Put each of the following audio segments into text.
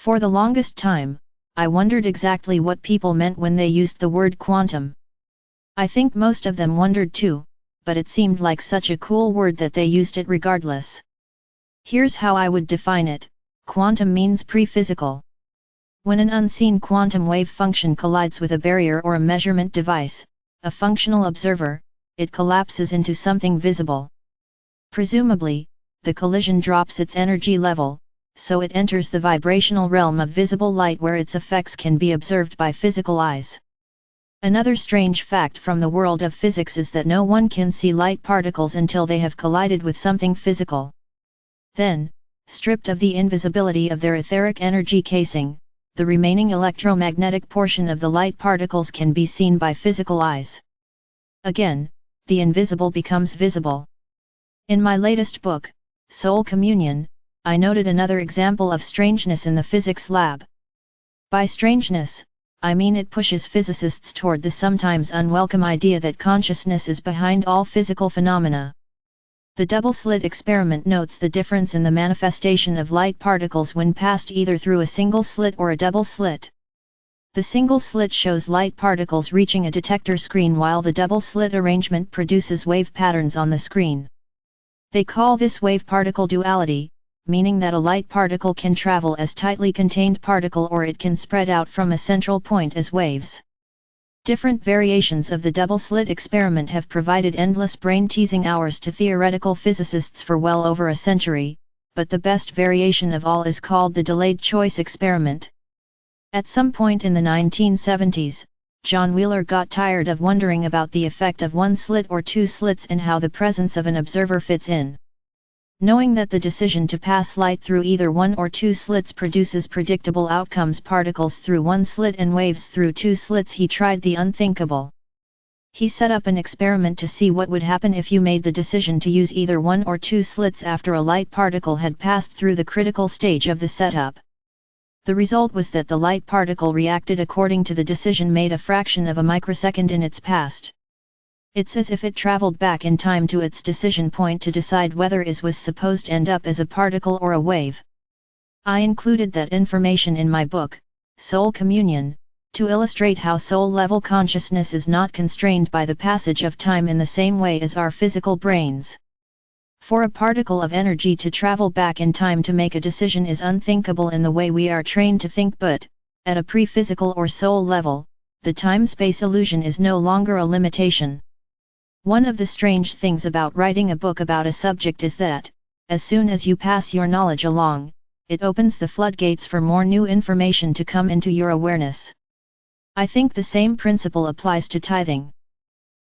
For the longest time, I wondered exactly what people meant when they used the word quantum. I think most of them wondered too, but it seemed like such a cool word that they used it regardless. Here's how I would define it: quantum means pre-physical. When an unseen quantum wave function collides with a barrier or a measurement device, a functional observer, it collapses into something visible. Presumably, the collision drops its energy level, so it enters the vibrational realm of visible light where its effects can be observed by physical eyes. Another strange fact from the world of physics is that no one can see light particles until they have collided with something physical. Then, stripped of the invisibility of their etheric energy casing, the remaining electromagnetic portion of the light particles can be seen by physical eyes. Again, the invisible becomes visible. In my latest book, Soul Communion, I noted another example of strangeness in the physics lab. By strangeness, I mean it pushes physicists toward the sometimes unwelcome idea that consciousness is behind all physical phenomena. The double-slit experiment notes the difference in the manifestation of light particles when passed either through a single slit or a double slit. The single slit shows light particles reaching a detector screen while the double slit arrangement produces wave patterns on the screen. They call this wave-particle duality, meaning that a light particle can travel as tightly contained particle or it can spread out from a central point as waves. Different variations of the double-slit experiment have provided endless brain-teasing hours to theoretical physicists for well over a century, but the best variation of all is called the delayed choice experiment. At some point in the 1970s, John Wheeler got tired of wondering about the effect of one slit or two slits and how the presence of an observer fits in. Knowing that the decision to pass light through either one or two slits produces predictable outcomes, particles through one slit and waves through two slits, he tried the unthinkable. He set up an experiment to see what would happen if you made the decision to use either one or two slits after a light particle had passed through the critical stage of the setup. The result was that the light particle reacted according to the decision made a fraction of a microsecond in its past. It's as if it traveled back in time to its decision point to decide whether it was supposed to end up as a particle or a wave. I included that information in my book, Soul Communion, to illustrate how soul-level consciousness is not constrained by the passage of time in the same way as our physical brains. For a particle of energy to travel back in time to make a decision is unthinkable in the way we are trained to think, but, at a pre-physical or soul level, the time-space illusion is no longer a limitation. One of the strange things about writing a book about a subject is that, as soon as you pass your knowledge along, it opens the floodgates for more new information to come into your awareness. I think the same principle applies to tithing.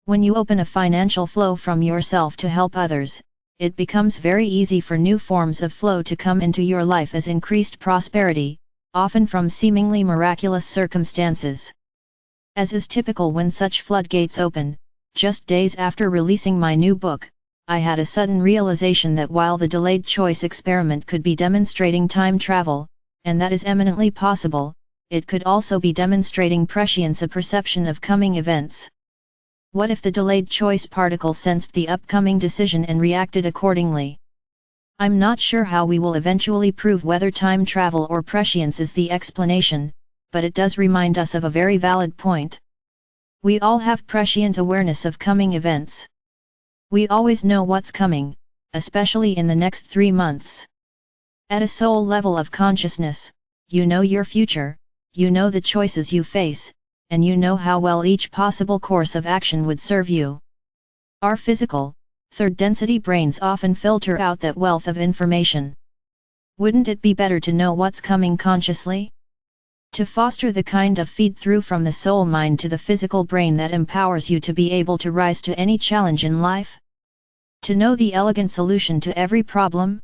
When you open a financial flow from yourself to help others, it becomes very easy for new forms of flow to come into your life as increased prosperity, often from seemingly miraculous circumstances. As is typical when such floodgates open, just days after releasing my new book, I had a sudden realization that while the delayed choice experiment could be demonstrating time travel, and that is eminently possible, it could also be demonstrating prescience, a perception of coming events. What if the delayed choice particle sensed the upcoming decision and reacted accordingly? I'm not sure how we will eventually prove whether time travel or prescience is the explanation, but it does remind us of a very valid point. We all have prescient awareness of coming events. We always know what's coming, especially in the next 3 months. At a soul level of consciousness, you know your future, you know the choices you face, and you know how well each possible course of action would serve you. Our physical, third-density brains often filter out that wealth of information. Wouldn't it be better to know what's coming consciously? To foster the kind of feed-through from the soul mind to the physical brain that empowers you to be able to rise to any challenge in life? To know the elegant solution to every problem?